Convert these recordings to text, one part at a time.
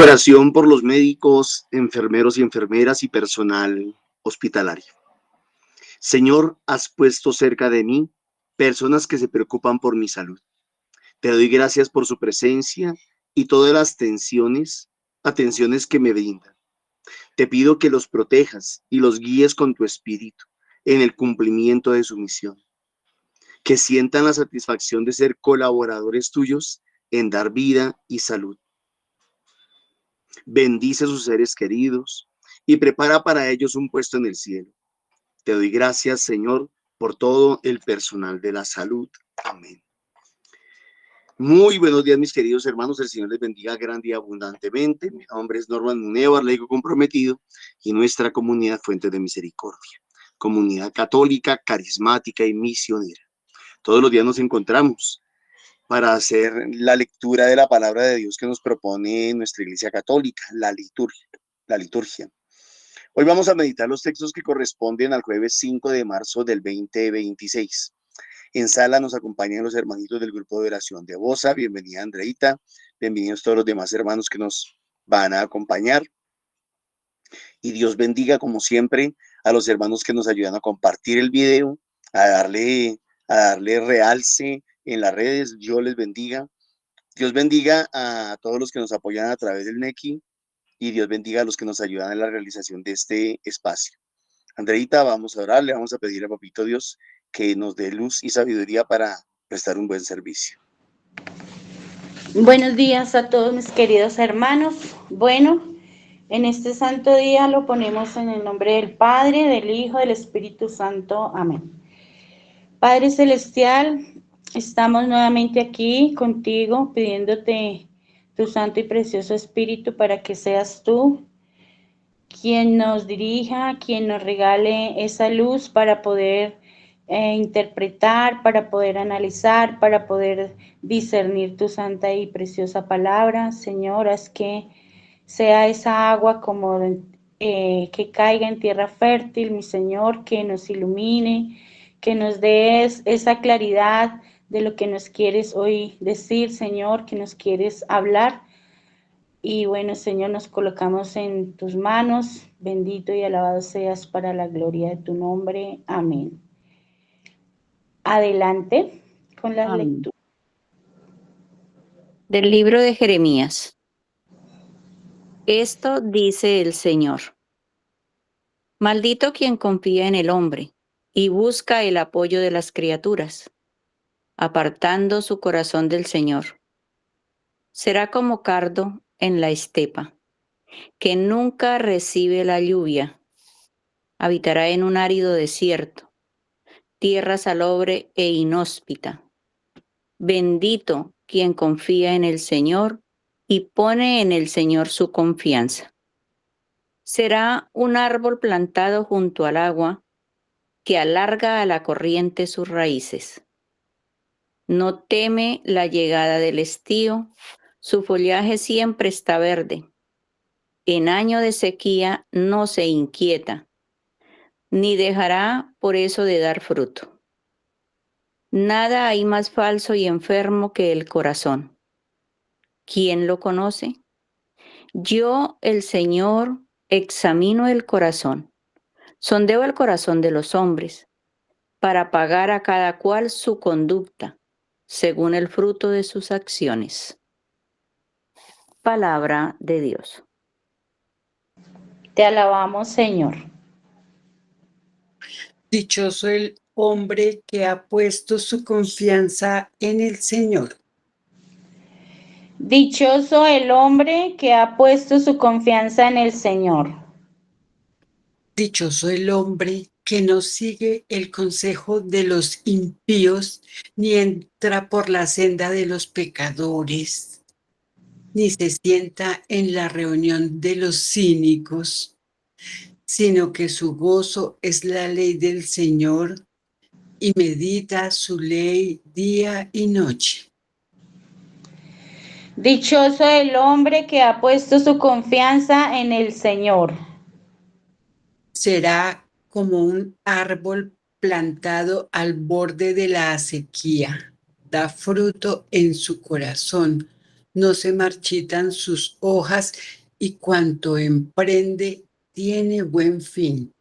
Oración por los médicos, enfermeros y enfermeras y personal hospitalario. Señor, has puesto cerca de mí personas que se preocupan por mi salud. Te doy gracias por su presencia y todas las atenciones que me brindan. Te pido que los protejas y los guíes con tu espíritu en el cumplimiento de su misión. Que sientan la satisfacción de ser colaboradores tuyos en dar vida y salud. Bendice a sus seres queridos y prepara para ellos un puesto en el cielo. Te doy gracias, Señor, por todo el personal de la salud. Amén. Muy buenos días, mis queridos hermanos. El Señor les bendiga grande y abundantemente. Mi nombre es Norman Munevar, laico comprometido, y nuestra comunidad Fuente de Misericordia, comunidad católica, carismática y misionera. Todos los días nos encontramos para hacer la lectura de la palabra de Dios que nos propone nuestra Iglesia Católica, la liturgia. Hoy vamos a meditar los textos que corresponden al jueves 5 de marzo del 2026. En sala nos acompañan los hermanitos del grupo de oración de Bosa. Bienvenida, Andreita. Bienvenidos todos los demás hermanos que nos van a acompañar. Y Dios bendiga, como siempre, a los hermanos que nos ayudan a compartir el video, a darle realce en las redes. Dios les bendiga. Dios bendiga a todos los que nos apoyan a través del NECI y Dios bendiga a los que nos ayudan en la realización de este espacio. Andreita, vamos a orar, le vamos a pedir a Papito Dios que nos dé luz y sabiduría para prestar un buen servicio. Buenos días a todos mis queridos hermanos. Bueno, en este santo día lo ponemos en el nombre del Padre, del Hijo, del Espíritu Santo. Amén. Padre Celestial, estamos nuevamente aquí contigo pidiéndote tu santo y precioso Espíritu para que seas tú quien nos dirija, quien nos regale esa luz para poder interpretar, para poder analizar, para poder discernir tu santa y preciosa palabra. Señor, haz que sea esa agua como que caiga en tierra fértil, mi Señor, que nos ilumine, que nos des esa claridad de lo que nos quieres hoy decir, Señor, que nos quieres hablar. Y bueno, Señor, nos colocamos en tus manos. Bendito y alabado seas para la gloria de tu nombre. Amén. Adelante con la lectura. Del libro de Jeremías. Esto dice el Señor. Maldito quien confía en el hombre y busca el apoyo de las criaturas, apartando su corazón del Señor. Será como cardo en la estepa, que nunca recibe la lluvia. Habitará en un árido desierto, tierra salobre e inhóspita. Bendito quien confía en el Señor y pone en el Señor su confianza. Será un árbol plantado junto al agua que alarga a la corriente sus raíces. No teme la llegada del estío, su follaje siempre está verde. En año de sequía no se inquieta, ni dejará por eso de dar fruto. Nada hay más falso y enfermo que el corazón. ¿Quién lo conoce? Yo, el Señor, examino el corazón, sondeo el corazón de los hombres, para pagar a cada cual su conducta, según el fruto de sus acciones. Palabra de Dios. Te alabamos, Señor. Dichoso el hombre que ha puesto su confianza en el Señor. Dichoso el hombre que ha puesto su confianza en el Señor. Dichoso el hombre que no sigue el consejo de los impíos, ni entra por la senda de los pecadores, ni se sienta en la reunión de los cínicos, sino que su gozo es la ley del Señor y medita su ley día y noche. Dichoso el hombre que ha puesto su confianza en el Señor. Será como un árbol plantado al borde de la acequia. Da fruto en su corazón. no se marchitan sus hojas y cuanto emprende tiene buen fin.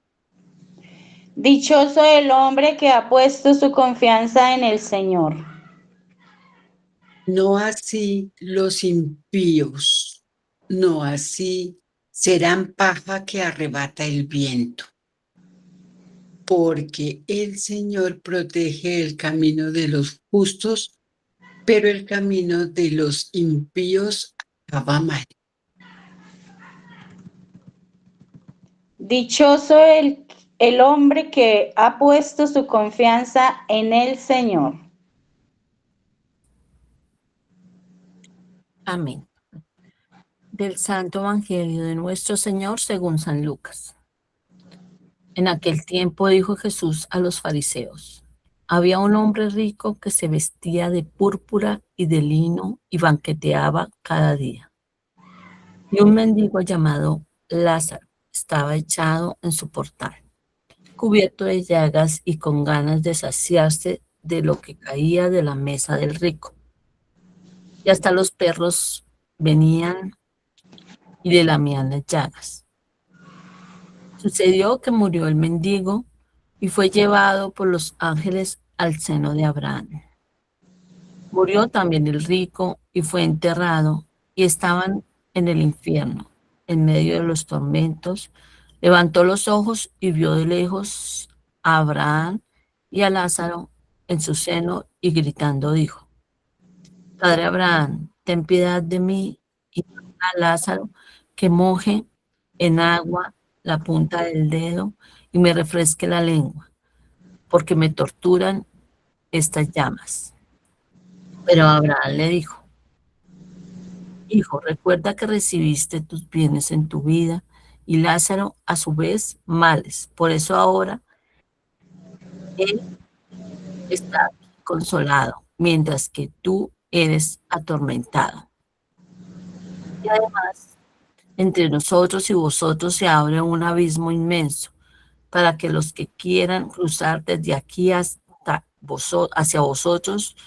Dichoso el hombre que ha puesto su confianza en el Señor. No así los impíos, no así serán paja que arrebata el viento, porque el Señor protege el camino de los justos, pero el camino de los impíos acaba mal. Dichoso el hombre que ha puesto su confianza en el Señor. Amén. Del Santo Evangelio de nuestro Señor según San Lucas. En aquel tiempo dijo Jesús a los fariseos: había un hombre rico que se vestía de púrpura y de lino y banqueteaba cada día. Y un mendigo llamado Lázaro estaba echado en su portal, cubierto de llagas y con ganas de saciarse de lo que caía de la mesa del rico. Y hasta los perros venían y le lamían las llagas. Sucedió que murió el mendigo y fue llevado por los ángeles al seno de Abraham. Murió también el rico y fue enterrado, y estaban en el infierno, en medio de los tormentos. Levantó los ojos y vio de lejos a Abraham y a Lázaro en su seno, y gritando dijo: Padre Abraham, ten piedad de mí, y manda a Lázaro que moje en agua la punta del dedo y me refresque la lengua, porque me torturan estas llamas. Pero Abraham le dijo: Hijo, recuerda que recibiste tus bienes en tu vida y Lázaro a su vez males. Por eso ahora él está consolado, mientras que tú eres atormentado. Y además, entre nosotros y vosotros se abre un abismo inmenso, para que los que quieran cruzar desde aquí hacia vosotros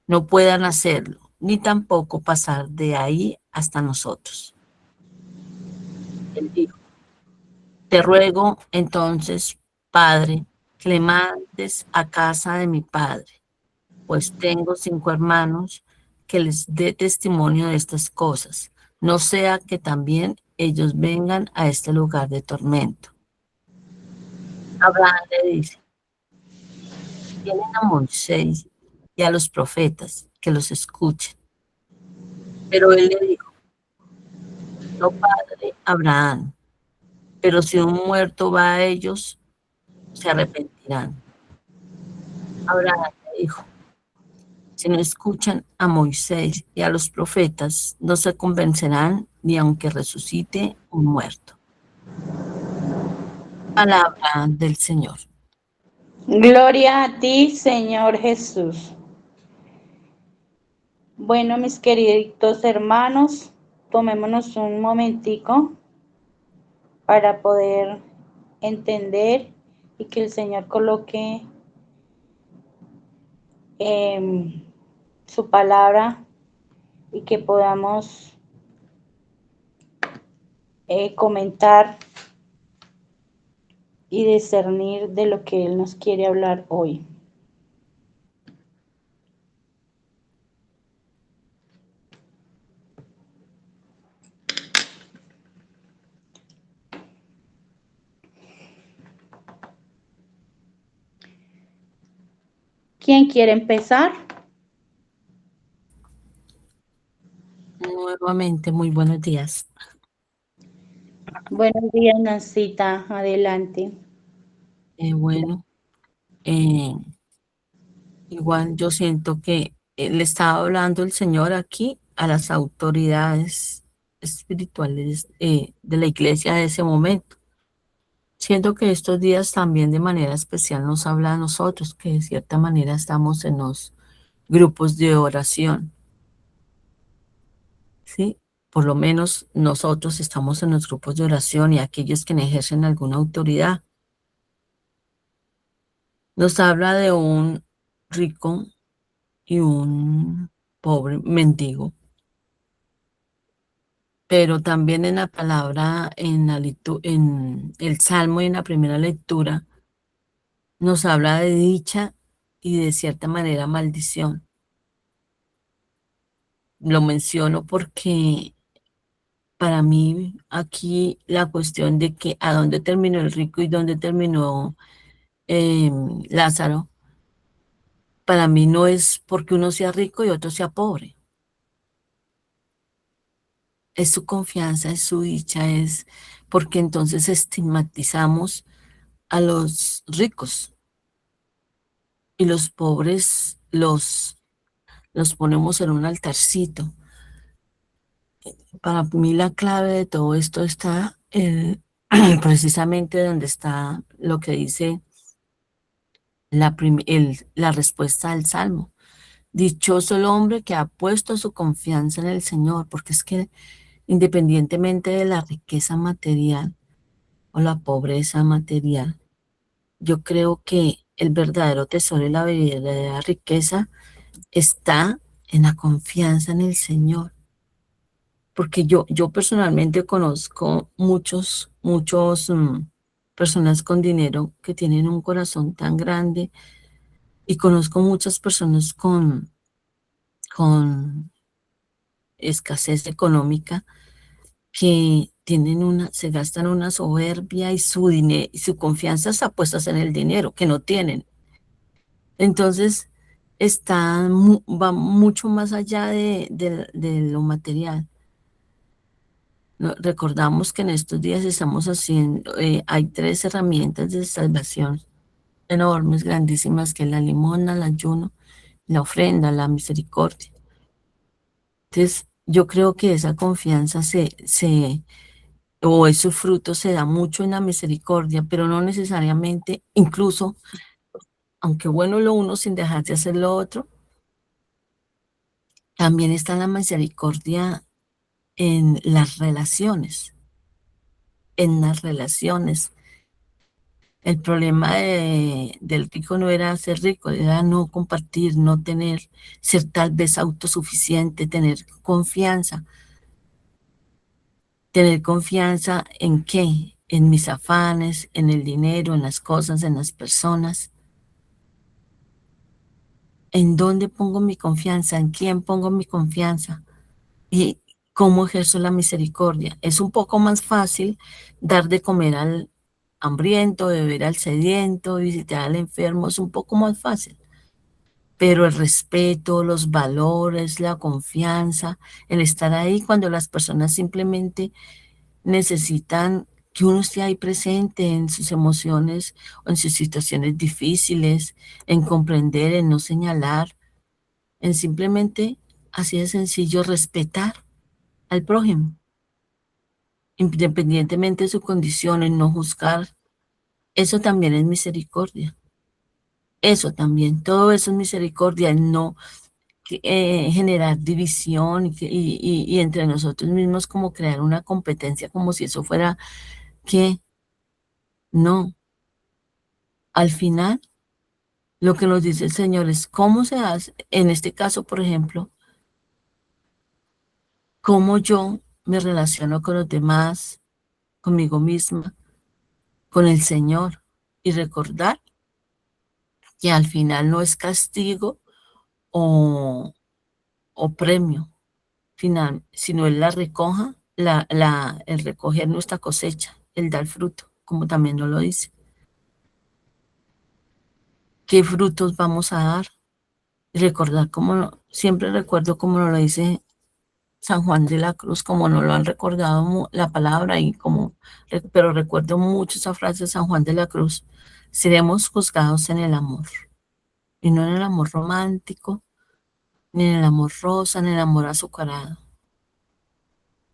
no puedan hacerlo, ni tampoco pasar de ahí hasta nosotros. Él dijo: Te ruego entonces, Padre, que le mandes a casa de mi padre, pues tengo 5 hermanos, que les dé testimonio de estas cosas, no sea que también ellos vengan a este lugar de tormento. Abraham le dice: Tienen a Moisés y a los profetas, que los escuchen. Pero él le dijo: No, padre Abraham, pero si un muerto va a ellos, se arrepentirán. Abraham le dijo: Si no escuchan a Moisés y a los profetas, no se convencerán ni aunque resucite un muerto. Palabra del Señor. Gloria a ti, Señor Jesús. Bueno, mis queridos hermanos, tomémonos un momentico para poder entender y que el Señor coloque su palabra y que podamos comentar y discernir de lo que Él nos quiere hablar hoy. ¿Quién quiere empezar? Nuevamente, muy buenos días. Buenos días, Nancita. Adelante. Bueno, eh, igual yo siento que le estaba hablando el Señor aquí a las autoridades espirituales de la iglesia de ese momento. Siento que estos días también de manera especial nos habla a nosotros, que de cierta manera estamos en los grupos de oración, ¿sí? Por lo menos nosotros estamos en los grupos de oración y aquellos que ejercen alguna autoridad. Nos habla de un rico y un pobre mendigo. pero también en la palabra, en el Salmo y en la primera lectura, nos habla de dicha y de cierta manera maldición. Lo menciono porque para mí aquí la cuestión de que a dónde terminó el rico y dónde terminó Lázaro, para mí no es porque uno sea rico y otro sea pobre. Es su confianza, es su dicha, es porque entonces estigmatizamos a los ricos y los pobres los ponemos en un altarcito. Para mí la clave de todo esto está precisamente donde está lo que dice la respuesta al Salmo. Dichoso el hombre que ha puesto su confianza en el Señor, porque es que independientemente de la riqueza material o la pobreza material, yo creo que el verdadero tesoro y la verdadera riqueza está en la confianza en el Señor. Porque yo personalmente conozco muchos personas con dinero que tienen un corazón tan grande y conozco muchas personas con escasez económica que se gastan una soberbia y y su confianza está puesta en el dinero que no tienen. Entonces, va mucho más allá de lo material. Recordamos que en estos días estamos haciendo, hay 3 herramientas de salvación enormes, grandísimas, que es la limosna, el ayuno, la ofrenda, la misericordia. Entonces, yo creo que esa confianza o esos frutos se da mucho en la misericordia, pero no necesariamente, incluso, aunque bueno lo uno sin dejar de hacer lo otro, también está la misericordia en las relaciones, en las relaciones. El problema del rico no era ser rico, era no compartir, no tener, ser tal vez autosuficiente, tener confianza. ¿Tener confianza en qué? En mis afanes, en el dinero, en las cosas, en las personas. ¿En dónde pongo mi confianza? ¿En quién pongo mi confianza? ¿Y cómo ejerzo la misericordia? Es un poco más fácil dar de comer al hambriento, beber al sediento, visitar al enfermo, es un poco más fácil. Pero el respeto, los valores, la confianza, el estar ahí cuando las personas simplemente necesitan que uno esté ahí presente en sus emociones o en sus situaciones difíciles, en comprender, en no señalar, en simplemente, así de sencillo, respetar al prójimo, independientemente de su condición, en no juzgar. Eso también es misericordia. Eso también, todo eso es misericordia, en no generar división y entre nosotros mismos como crear una competencia como si eso fuera que no. Al final, lo que nos dice el Señor es cómo se hace, en este caso, por ejemplo, cómo yo me relaciono con los demás, conmigo misma, con el Señor, y recordar que al final no es castigo o, o premio final, sino Él la recoja, el recoger nuestra cosecha, el dar fruto, como también nos lo dice. ¿Qué frutos vamos a dar? Y recordar siempre recuerdo como nos lo dice San Juan de la Cruz, como nos lo han recordado la palabra pero recuerdo mucho esa frase de San Juan de la Cruz: seremos juzgados en el amor, y no en el amor romántico, ni en el amor rosa, ni en el amor azucarado,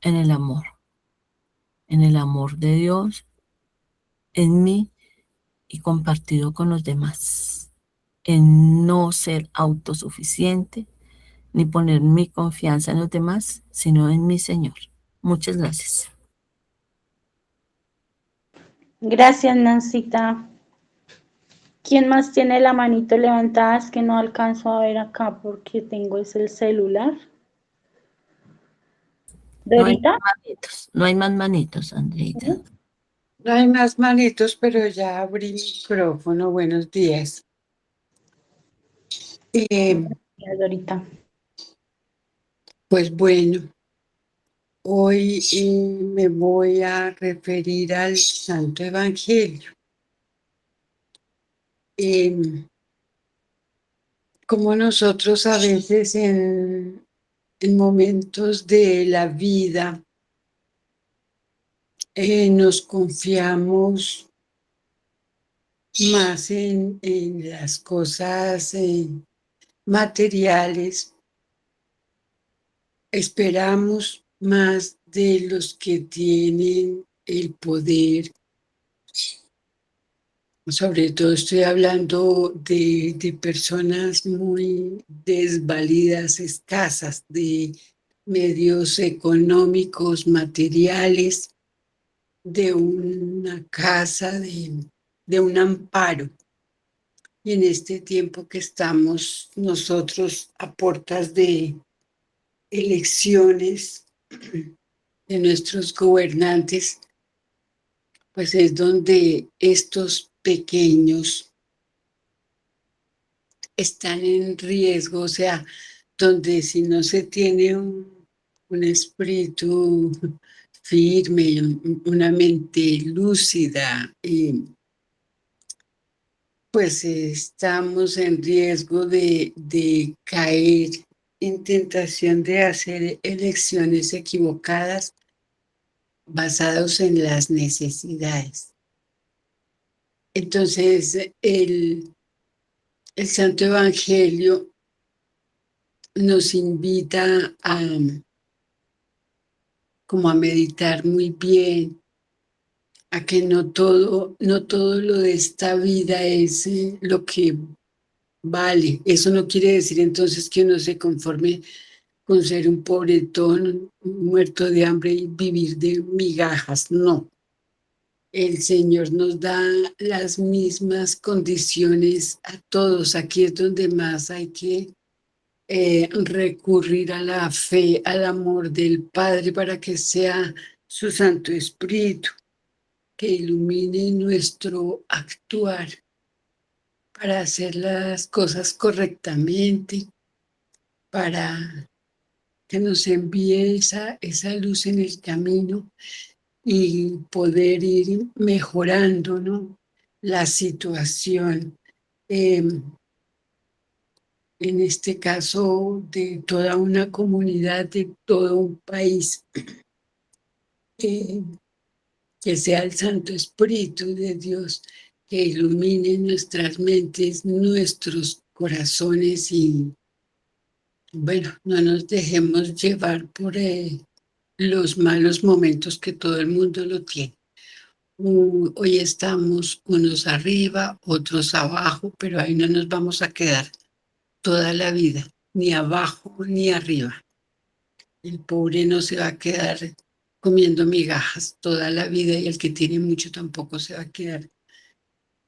en en el amor de Dios en mí y compartido con los demás, en no ser autosuficiente, ni poner mi confianza en los demás, sino en mi Señor. Muchas gracias. Gracias, Nancita. ¿Quién más tiene la manito levantada? Es que no alcanzo a ver acá porque tengo el celular. No hay Dorita. más manitos, no hay más manitos, Andreita. No hay más manitos, pero ya abrí micrófono. Buenos días. Dorita. Pues bueno, hoy me voy a referir al Santo Evangelio. Como nosotros a veces en momentos de la vida nos confiamos más en las cosas materiales, esperamos más de los que tienen el poder. Sobre todo estoy hablando de personas muy desvalidas, escasas de medios económicos, materiales, de una casa, de un amparo. Y en este tiempo que estamos nosotros a puertas de elecciones de nuestros gobernantes, pues es donde estos pequeños están en riesgo, o sea, donde si no se tiene un espíritu firme, una mente lúcida, pues estamos en riesgo de caer en tentación de hacer elecciones equivocadas basados en las necesidades. Entonces, el Santo Evangelio nos invita como a meditar muy bien, a que no todo lo de esta vida es lo que vale. Eso no quiere decir entonces que uno se conforme con ser un pobretón, muerto de hambre y vivir de migajas, no. El Señor nos da las mismas condiciones a todos. Aquí es donde más hay que recurrir a la fe, al amor del Padre para que sea su Santo Espíritu que ilumine nuestro actuar para hacer las cosas correctamente, para que nos envíe esa luz en el camino y poder ir mejorando, ¿no?, la situación. En este caso, de toda una comunidad, de todo un país, que sea el Santo Espíritu de Dios que ilumine nuestras mentes, nuestros corazones y, bueno, no nos dejemos llevar por los malos momentos que todo el mundo lo tiene. Hoy estamos unos arriba, otros abajo, pero ahí no nos vamos a quedar toda la vida, ni abajo ni arriba. El pobre no se va a quedar comiendo migajas toda la vida y el que tiene mucho tampoco se va a quedar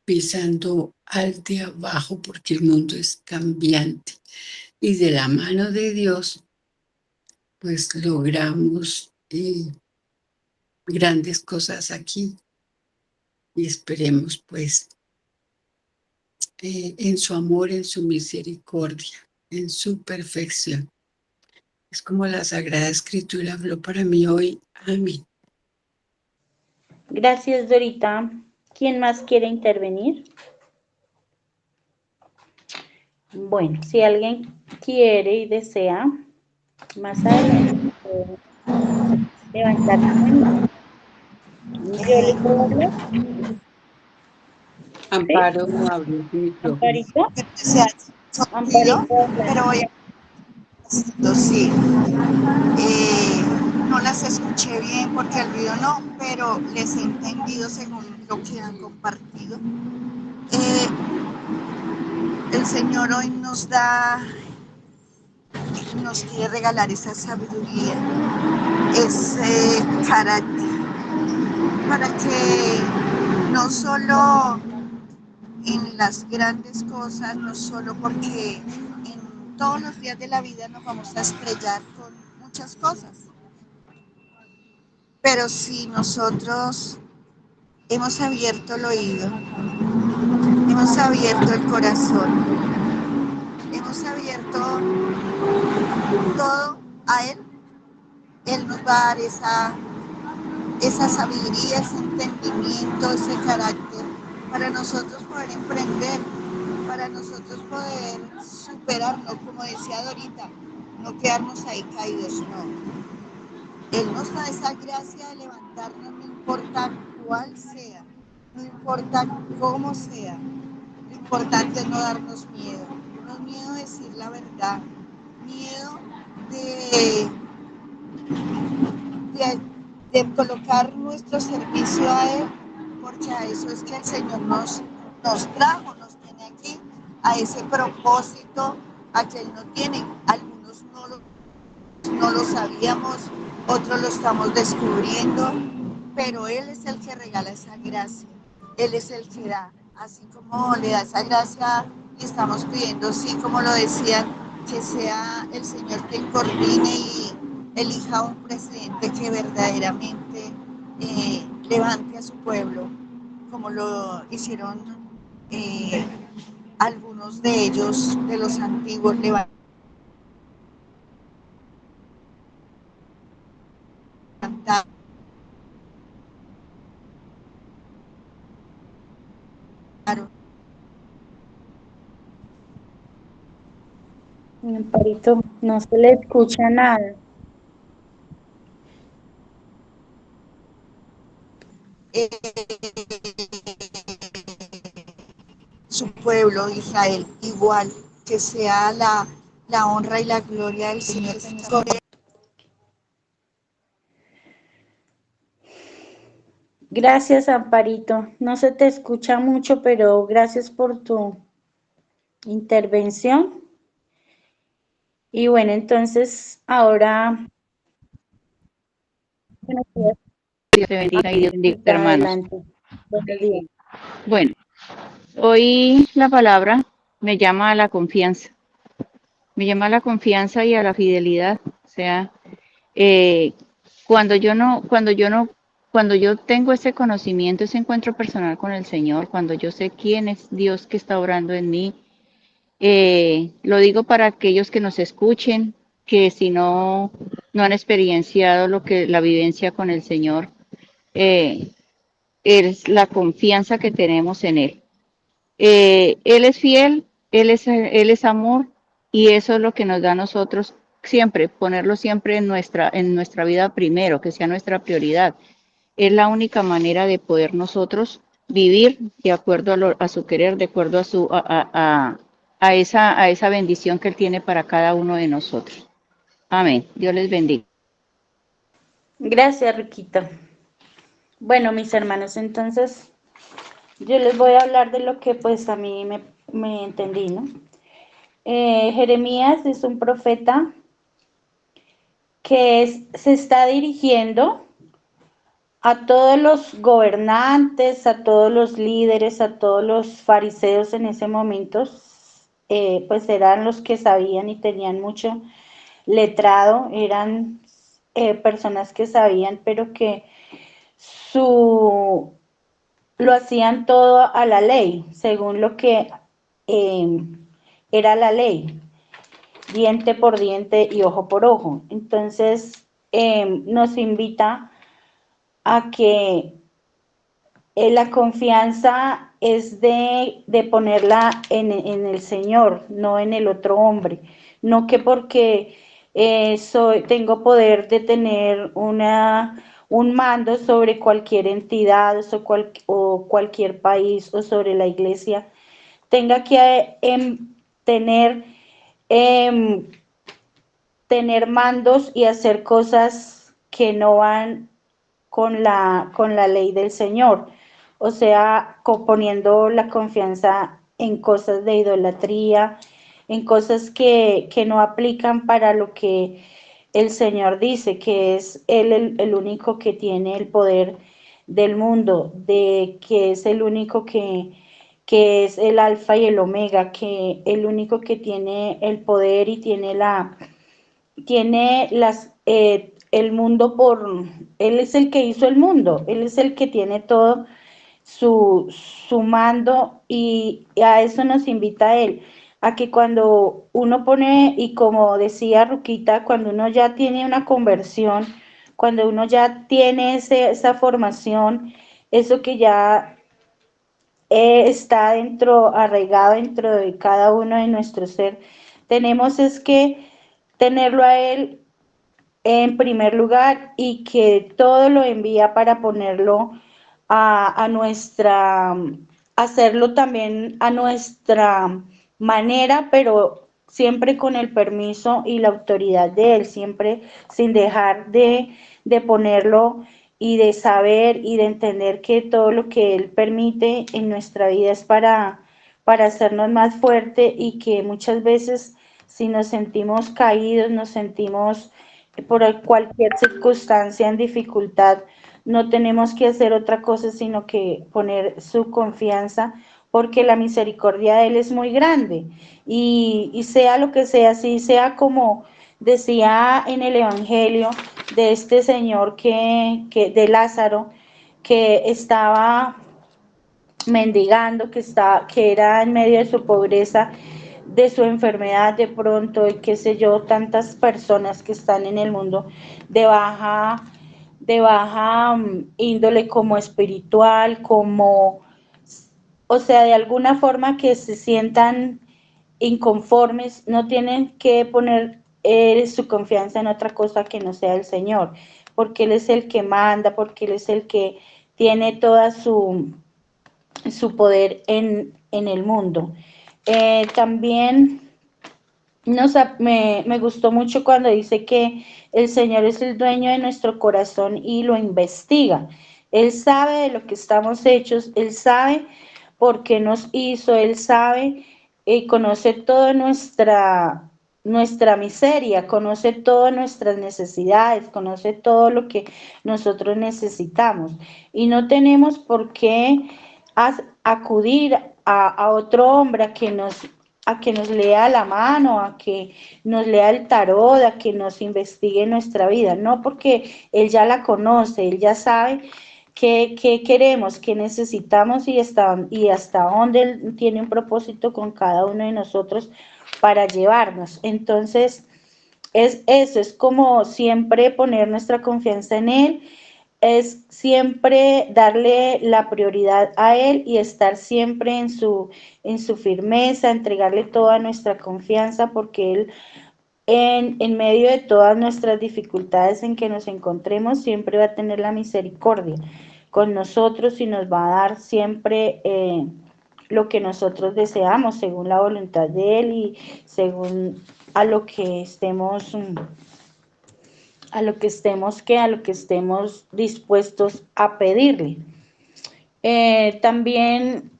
pisando al de abajo porque el mundo es cambiante. Y de la mano de Dios, pues logramos grandes cosas aquí y esperemos pues en su amor, en su misericordia, en su perfección. Es como la Sagrada Escritura habló para mí hoy. Amén. Gracias, Dorita. ¿Quién más quiere intervenir? Bueno, si alguien quiere y desea, más adelante puede levantar la mano. Yo le puedo hablar. Amparo, no abrió el micrófono. Amparito, Se sonido, Amparito, habla. pero voy a... Sí. No las escuché bien porque el ruido no, pero les he entendido según lo que han compartido. El Señor hoy nos quiere regalar esa sabiduría, ese carácter, para que no solo en las grandes cosas, no solo porque en todos los días de la vida nos vamos a estrellar con muchas cosas, Pero si nosotros hemos abierto el oído, hemos abierto el corazón, hemos abierto todo a Él, Él nos va a dar esa sabiduría, ese entendimiento, ese carácter, para nosotros poder emprender, para nosotros poder superarnos, como decía Dorita, no quedarnos ahí caídos, no. Él nos da esa gracia de levantarnos, no importa cuál sea, no importa cómo sea. Lo importante es no darnos miedo, no miedo de decir la verdad, miedo de, de colocar nuestro servicio a Él, porque a eso es que el Señor nos trajo, nos tiene aquí, a ese propósito a que Él no tiene. Algunos no lo sabíamos, otros lo estamos descubriendo, pero Él es el que regala esa gracia, Él es el que da, así como le da esa gracia y estamos pidiendo, sí, como lo decían, que sea el Señor quien coordine y elija un presidente que verdaderamente levante a su pueblo, como lo hicieron algunos de ellos, de los antiguos, levantaron. Amparito, no se le escucha nada. Eh, su pueblo Israel, igual que sea la honra y la gloria del Señor sobre. Gracias, Amparito. No se te escucha mucho, pero gracias por tu intervención. Y bueno, entonces ahora, buenos días. Dios te bendiga y Dios bendiga, hermanos. Adelante. Buenos días. Bueno, hoy la palabra me llama a la confianza. Me llama a la confianza y a la fidelidad. O sea, eh, cuando yo tengo ese conocimiento, ese encuentro personal con el Señor, cuando yo sé quién es Dios que está obrando en mí, lo digo para aquellos que nos escuchen, que si no han experienciado lo que la vivencia con el Señor, eh, es la confianza que tenemos en Él. Él es fiel, Él es amor y eso es lo que nos da a nosotros siempre, ponerlo siempre en nuestra vida primero, que sea nuestra prioridad. Es la única manera de poder nosotros vivir de acuerdo a su querer, de acuerdo a esa bendición que Él tiene para cada uno de nosotros. Amén. Dios les bendiga. Gracias, Riquita. Bueno, mis hermanos, entonces yo les voy a hablar de lo que pues a mí me entendí, ¿no? Jeremías es un profeta que se está dirigiendo a todos los gobernantes, a todos los líderes, a todos los fariseos en ese momento, pues eran los que sabían y tenían mucho letrado, eran personas que sabían, pero que su lo hacían todo a la ley, según lo que eh, era la ley, diente por diente y ojo por ojo. Entonces, nos invita a que la confianza es de ponerla en el Señor, no en el otro hombre. No que porque tengo poder de tener un mando sobre cualquier entidad o cualquier país o sobre la iglesia, tenga que em, tener mandos y hacer cosas que no van con la ley del Señor, o sea, poniendo la confianza en cosas de idolatría, en cosas que no aplican para lo que el Señor dice, que es Él el único que tiene el poder del mundo, de que es el único que es el alfa y el omega, que el único que tiene el poder y tiene el mundo Él es el que hizo el mundo, Él es el que tiene todo su mando y a eso nos invita Él, a que cuando uno pone, y como decía Ruquita, cuando uno ya tiene una conversión, cuando uno ya tiene esa formación, eso que ya está arraigado dentro de cada uno de nuestro ser, tenemos es que tenerlo a Él en primer lugar y que todo lo envía para ponerlo a nuestra, hacerlo también a nuestra manera, pero siempre con el permiso y la autoridad de Él, siempre sin dejar de ponerlo y de saber y de entender que todo lo que Él permite en nuestra vida es para hacernos más fuerte y que muchas veces si nos sentimos caídos, nos sentimos por cualquier circunstancia en dificultad, no tenemos que hacer otra cosa sino que poner su confianza porque la misericordia de Él es muy grande y sea lo que sea, si sea como decía en el Evangelio de este señor de Lázaro, que estaba mendigando, que era en medio de su pobreza, de su enfermedad de pronto y qué sé yo, tantas personas que están en el mundo de baja índole como espiritual, como, o sea, de alguna forma que se sientan inconformes, no tienen que poner su confianza en otra cosa que no sea el Señor, porque Él es el que manda, porque Él es el que tiene toda su poder en el mundo. También me gustó mucho cuando dice que el Señor es el dueño de nuestro corazón y lo investiga. Él sabe de lo que estamos hechos, Él sabe por qué nos hizo, Él sabe y conoce toda nuestra miseria, conoce todas nuestras necesidades, conoce todo lo que nosotros necesitamos. Y no tenemos por qué acudir a otro hombre a que nos lea la mano, a que nos lea el tarot, a que nos investigue nuestra vida, no porque Él ya la conoce, Él ya sabe qué queremos, qué necesitamos y hasta dónde Él tiene un propósito con cada uno de nosotros para llevarnos. Entonces, es eso, es como siempre poner nuestra confianza en Él, es siempre darle la prioridad a Él y estar siempre en su firmeza, entregarle toda nuestra confianza, porque Él en medio de todas nuestras dificultades en que nos encontremos, siempre va a tener la misericordia con nosotros y nos va a dar siempre lo que nosotros deseamos, según la voluntad de Él y según a lo que estemos a lo que estemos dispuestos a pedirle. También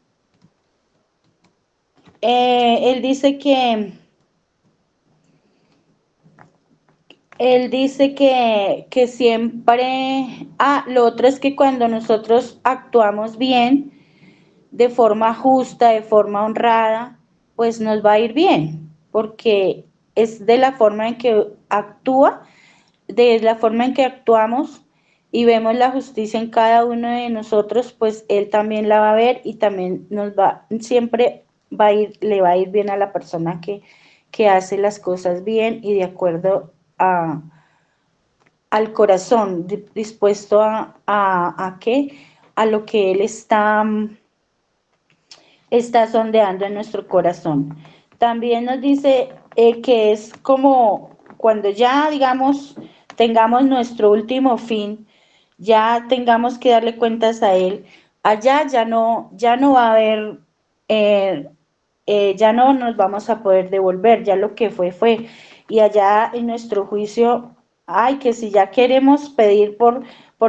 él dice que siempre, lo otro es que cuando nosotros actuamos bien, de forma justa, de forma honrada, pues nos va a ir bien, porque es de la forma en que actúa, de la forma en que actuamos y vemos la justicia en cada uno de nosotros, pues Él también la va a ver y también siempre le va a ir bien a la persona que hace las cosas bien y de acuerdo al corazón, dispuesto a lo que Él está sondeando en nuestro corazón. También nos dice que es como cuando ya, digamos, tengamos nuestro último fin, ya tengamos que darle cuentas a Él, allá ya no va a haber, ya no nos vamos a poder devolver, ya lo que fue. Y allá en nuestro juicio, ay, que si ya queremos pedir por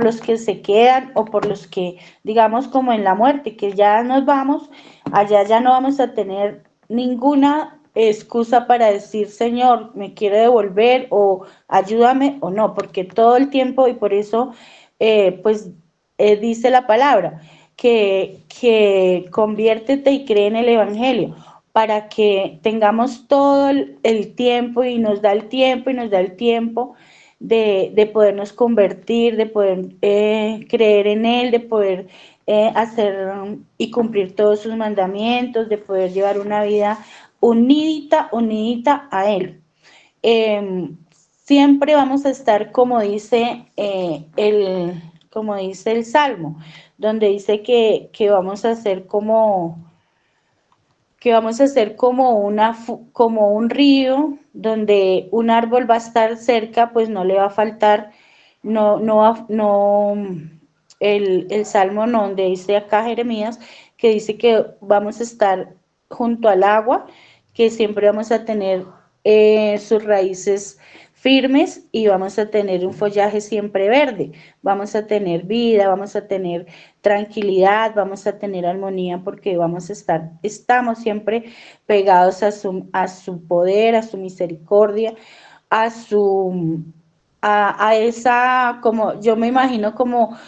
los que se quedan o por los que, digamos, como en la muerte, que ya nos vamos, allá ya no vamos a tener ninguna excusa para decir, Señor, me quiero devolver o ayúdame o no, porque todo el tiempo y por eso, dice la palabra, que conviértete y cree en el Evangelio, para que tengamos todo el tiempo y nos da el tiempo y nos da el tiempo de podernos convertir, de poder creer en Él, de poder hacer y cumplir todos sus mandamientos, de poder llevar una vida unidita a Él. Eh, Siempre vamos a estar, como dice el Salmo, donde dice que vamos a ser como un río, donde un árbol va a estar cerca, pues no le va a faltar, el Salmo no, donde dice acá Jeremías, que dice que vamos a estar junto al agua, que siempre vamos a tener sus raíces firmes y vamos a tener un follaje siempre verde, vamos a tener vida, vamos a tener tranquilidad, vamos a tener armonía porque estamos siempre pegados a su poder, a su misericordia, a su, a esa, como yo me imagino como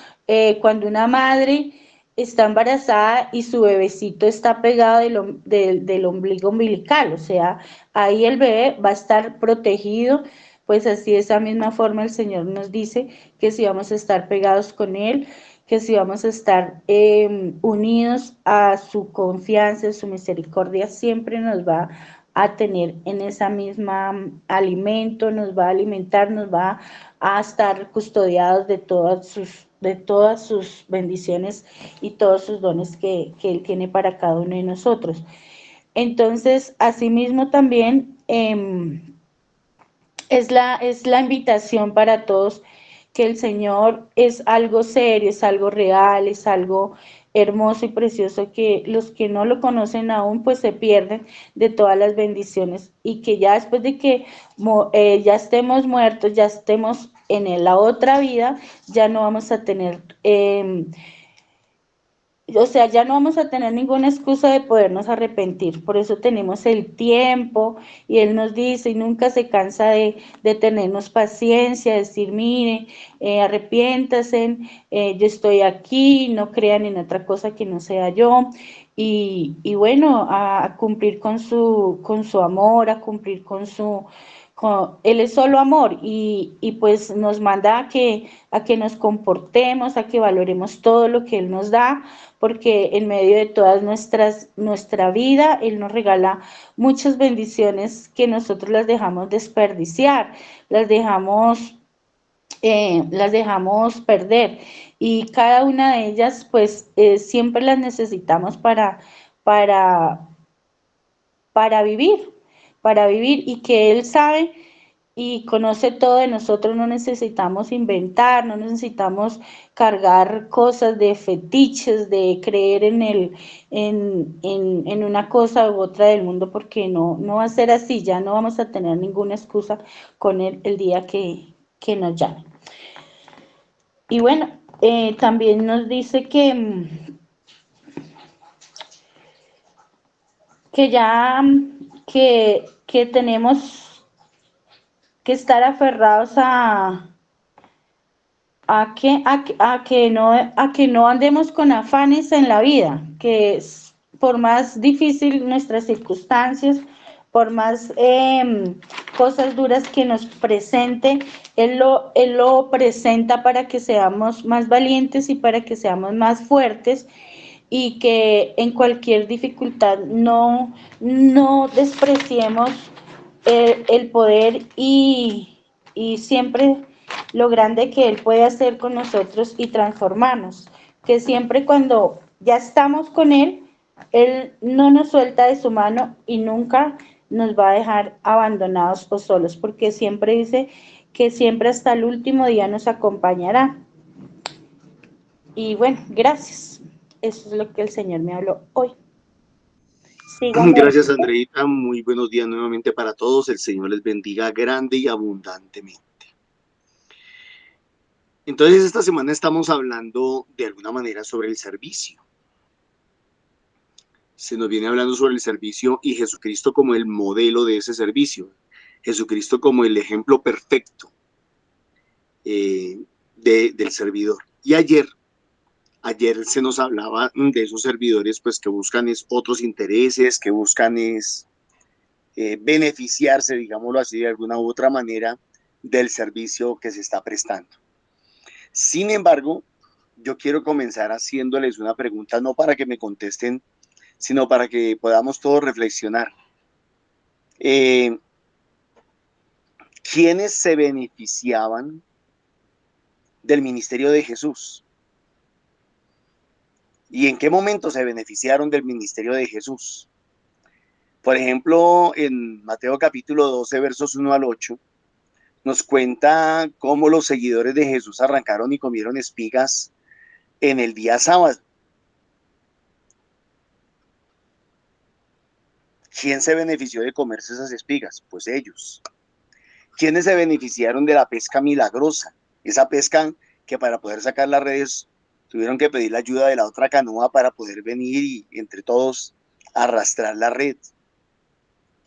cuando una madre está embarazada y su bebecito está pegado del ombligo umbilical, o sea, ahí el bebé va a estar protegido, pues así de esa misma forma el Señor nos dice que si vamos a estar pegados con Él, que si vamos a estar unidos a su confianza, a su misericordia, siempre nos va a tener en esa misma alimento, nos va a alimentar, nos va a estar custodiados de todas sus bendiciones y todos sus dones que Él tiene para cada uno de nosotros. Entonces, asimismo también es la invitación para todos que el Señor es algo serio, es algo real, es algo hermoso y precioso, que los que no lo conocen aún pues se pierden de todas las bendiciones y que ya después de que ya estemos muertos, ya estemos en la otra vida, ya no vamos a tener o sea, ya no vamos a tener ninguna excusa de podernos arrepentir. Por eso tenemos el tiempo y Él nos dice y nunca se cansa de tenernos paciencia, decir, mire, arrepiéntase, yo estoy aquí, no crean en otra cosa que no sea yo. Y bueno, a cumplir con su amor, a cumplir Él es solo amor y pues nos manda a que nos comportemos, a que valoremos todo lo que Él nos da, porque en medio de todas nuestra vida, Él nos regala muchas bendiciones que nosotros las dejamos desperdiciar, las dejamos perder y cada una de ellas pues siempre las necesitamos para, para vivir y que Él sabe y conoce todo de nosotros, no necesitamos inventar, no necesitamos cargar cosas de fetiches, de creer en una cosa u otra del mundo, porque no va a ser así, ya no vamos a tener ninguna excusa con él el día que nos llame. Y bueno, también nos dice que ya que tenemos que estar aferrados a que no andemos con afanes en la vida, que por más difícil nuestras circunstancias, por más cosas duras que nos presente, Él lo presenta para que seamos más valientes y para que seamos más fuertes y que en cualquier dificultad no despreciemos el poder y siempre lo grande que Él puede hacer con nosotros y transformarnos, que siempre cuando ya estamos con Él no nos suelta de su mano y nunca nos va a dejar abandonados o solos, porque siempre dice que siempre hasta el último día nos acompañará. Y bueno, gracias. Eso es lo que el Señor me habló hoy. Síganme. Gracias, Andreita. Muy buenos días nuevamente para todos. El Señor les bendiga grande y abundantemente. Entonces, esta semana estamos hablando de alguna manera sobre el servicio. Se nos viene hablando sobre el servicio y Jesucristo como el modelo de ese servicio. Jesucristo como el ejemplo perfecto del servidor. Y ayer se nos hablaba de esos servidores pues que buscan otros intereses, que buscan beneficiarse, digámoslo así, de alguna u otra manera del servicio que se está prestando. Sin embargo, yo quiero comenzar haciéndoles una pregunta, no para que me contesten, sino para que podamos todos reflexionar. ¿Quiénes se beneficiaban del ministerio de Jesús? ¿Y en qué momento se beneficiaron del ministerio de Jesús? Por ejemplo, en Mateo capítulo 12, versos 1 al 8, nos cuenta cómo los seguidores de Jesús arrancaron y comieron espigas en el día sábado. ¿Quién se benefició de comerse esas espigas? Pues ellos. ¿Quiénes se beneficiaron de la pesca milagrosa? Esa pesca que para poder sacar las redes tuvieron que pedir la ayuda de la otra canoa para poder venir y entre todos arrastrar la red.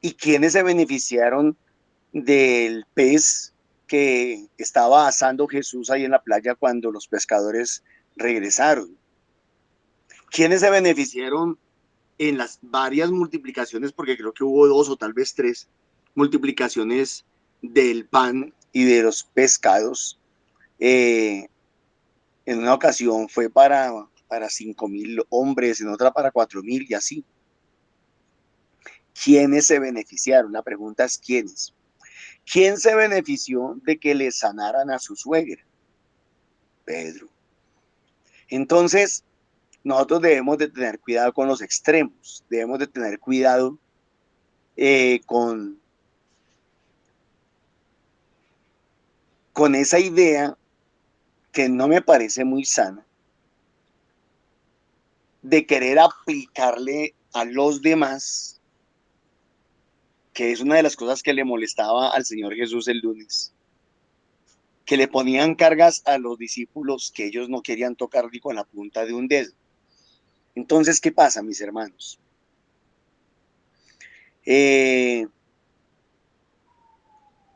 ¿Y quiénes se beneficiaron del pez que estaba asando Jesús ahí en la playa cuando los pescadores regresaron? ¿Quiénes se beneficiaron en las varias multiplicaciones, porque creo que hubo 2 o tal vez 3 multiplicaciones del pan y de los pescados? En una ocasión fue para 5.000 hombres, en otra para 4.000 y así. ¿Quiénes se beneficiaron? La pregunta es ¿quiénes? ¿Quién se benefició de que le sanaran a su suegra? Pedro. Entonces, nosotros debemos de tener cuidado con los extremos, debemos de tener cuidado con esa idea que no me parece muy sana de querer aplicarle a los demás, que es una de las cosas que le molestaba al Señor Jesús el lunes, que le ponían cargas a los discípulos que ellos no querían tocar ni con la punta de un dedo. Entonces, ¿qué pasa, mis hermanos?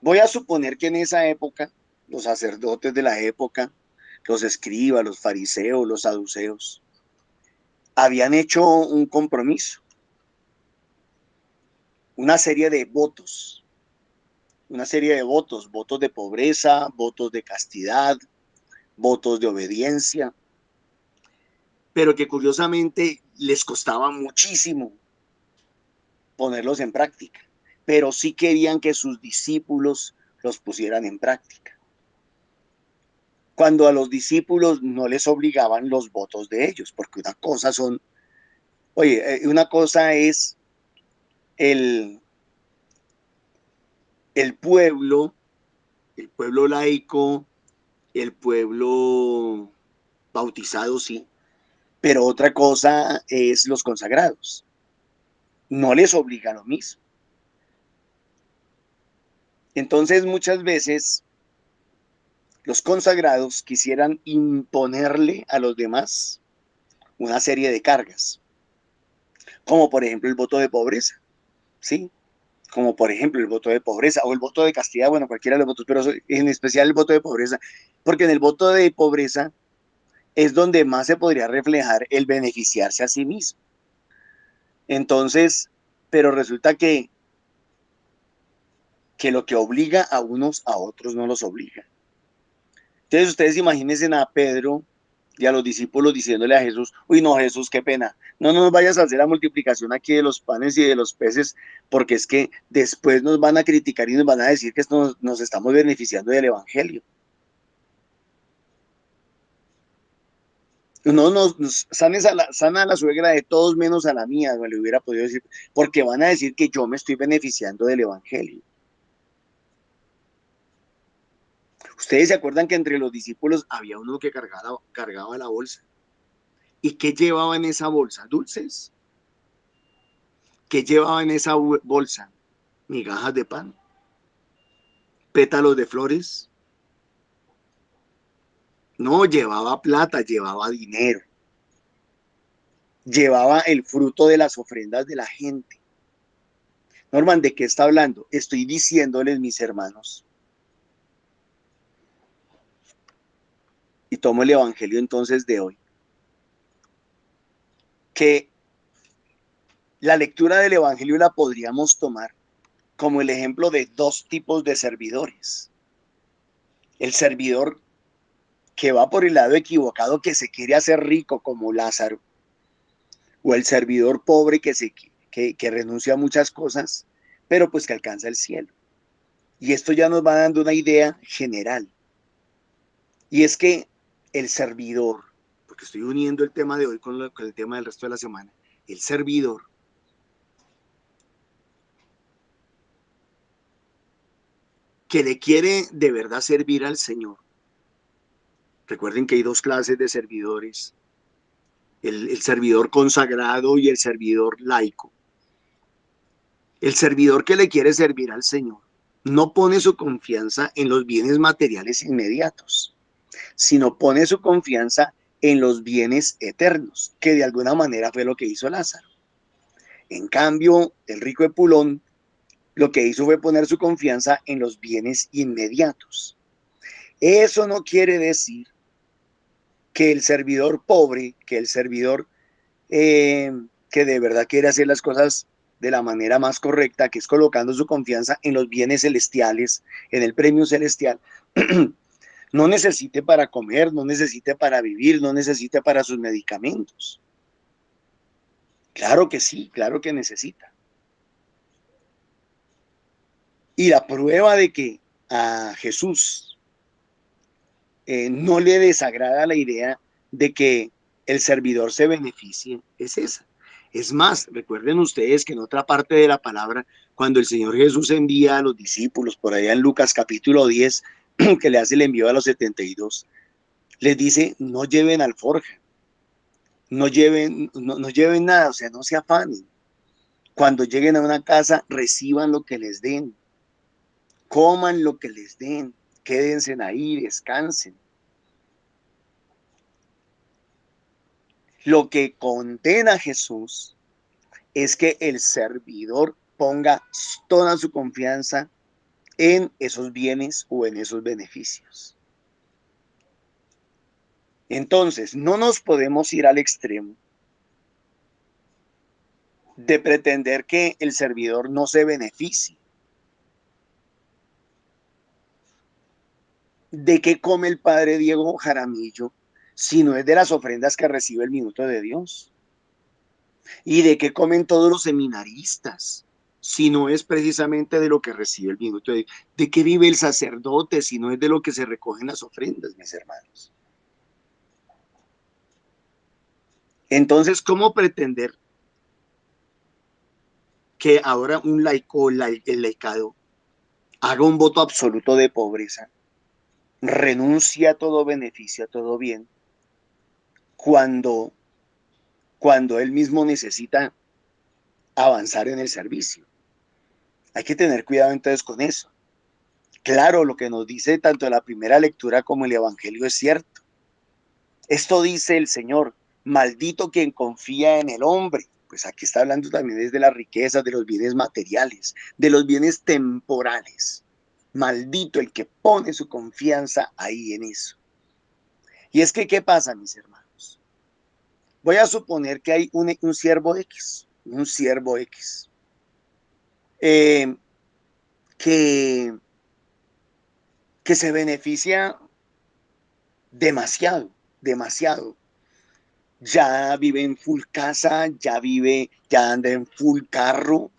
Voy a suponer que en esa época, los sacerdotes de la época, los escribas, los fariseos, los saduceos, habían hecho un compromiso, una serie de votos, votos de pobreza, votos de castidad, votos de obediencia, pero que curiosamente les costaba muchísimo ponerlos en práctica, pero sí querían que sus discípulos los pusieran en práctica. Cuando a los discípulos no les obligaban los votos de ellos, porque una cosa es el pueblo, el pueblo laico, el pueblo bautizado, sí, pero otra cosa es los consagrados. No les obliga lo mismo. Entonces, muchas veces los consagrados quisieran imponerle a los demás una serie de cargas, como por ejemplo el voto de pobreza, ¿sí? Como por ejemplo el voto de pobreza o el voto de castidad, bueno, cualquiera de los votos, pero en especial el voto de pobreza, porque en el voto de pobreza es donde más se podría reflejar el beneficiarse a sí mismo. Entonces, pero resulta que lo que obliga a unos a otros no los obliga. Entonces ustedes imagínense a Pedro y a los discípulos diciéndole a Jesús, uy no Jesús, qué pena, no nos vayas a hacer la multiplicación aquí de los panes y de los peces, porque es que después nos van a criticar y nos van a decir que nos estamos beneficiando del evangelio. No nos sana a la suegra de todos menos a la mía, no le hubiera podido decir, porque van a decir que yo me estoy beneficiando del evangelio. Ustedes se acuerdan que entre los discípulos había uno que cargaba la bolsa. ¿Y qué llevaba en esa bolsa? Dulces. ¿Qué llevaba en esa bolsa? Migajas de pan, pétalos de flores. No, llevaba plata, llevaba dinero. Llevaba el fruto de las ofrendas de la gente. Norman, ¿de qué está hablando? Estoy diciéndoles, mis hermanos, y tomo el evangelio entonces de hoy, que la lectura del evangelio la podríamos tomar como el ejemplo de 2 tipos de servidores. El servidor que va por el lado equivocado, que se quiere hacer rico como Lázaro, o el servidor pobre que renuncia a muchas cosas, pero pues que alcanza el cielo. Y esto ya nos va dando una idea general. Y es que el servidor, porque estoy uniendo el tema de hoy con el tema del resto de la semana, el servidor que le quiere de verdad servir al Señor. Recuerden que hay dos clases de servidores, el servidor consagrado y el servidor laico. El servidor que le quiere servir al Señor no pone su confianza en los bienes materiales inmediatos, sino pone su confianza en los bienes eternos, que de alguna manera fue lo que hizo Lázaro. En cambio, el rico Epulón lo que hizo fue poner su confianza en los bienes inmediatos. Eso no quiere decir que el servidor pobre, que el servidor que de verdad quiere hacer las cosas de la manera más correcta, que es colocando su confianza en los bienes celestiales, en el premio celestial, no necesite para comer, no necesite para vivir, no necesite para sus medicamentos. Claro que sí, claro que necesita. Y la prueba de que a Jesús no le desagrada la idea de que el servidor se beneficie es esa. Es más, recuerden ustedes que en otra parte de la palabra, cuando el Señor Jesús envía a los discípulos, por allá en Lucas capítulo 10, que le hace el envío a los 72, les dice, no lleven alforja, no lleven nada, o sea, no se afanen. Cuando lleguen a una casa, reciban lo que les den, coman lo que les den, quédense ahí, descansen. Lo que condena a Jesús es que el servidor ponga toda su confianza en esos bienes o en esos beneficios. Entonces, no nos podemos ir al extremo de pretender que el servidor no se beneficie. ¿De qué come el padre Diego Jaramillo si no es de las ofrendas que recibe el minuto de Dios? ¿Y de qué comen todos los seminaristas si no es precisamente de lo que recibe el minuto de Dios? ¿De qué vive el sacerdote si no es de lo que se recogen las ofrendas, mis hermanos? Entonces, ¿cómo pretender que ahora un laico, el laicado, haga un voto absoluto de pobreza, renuncie a todo beneficio, a todo bien, cuando, cuando él mismo necesita avanzar en el servicio? Hay que tener cuidado entonces con eso. Claro, lo que nos dice tanto la primera lectura como el Evangelio es cierto. Esto dice el Señor, maldito quien confía en el hombre. Pues aquí está hablando también desde las riquezas, de los bienes materiales, de los bienes temporales. Maldito el que pone su confianza ahí en eso. Y es que, ¿qué pasa, mis hermanos? Voy a suponer que hay un siervo X, eh, que, que se beneficia demasiado, demasiado. Ya vive en full casa, ya anda en full carro,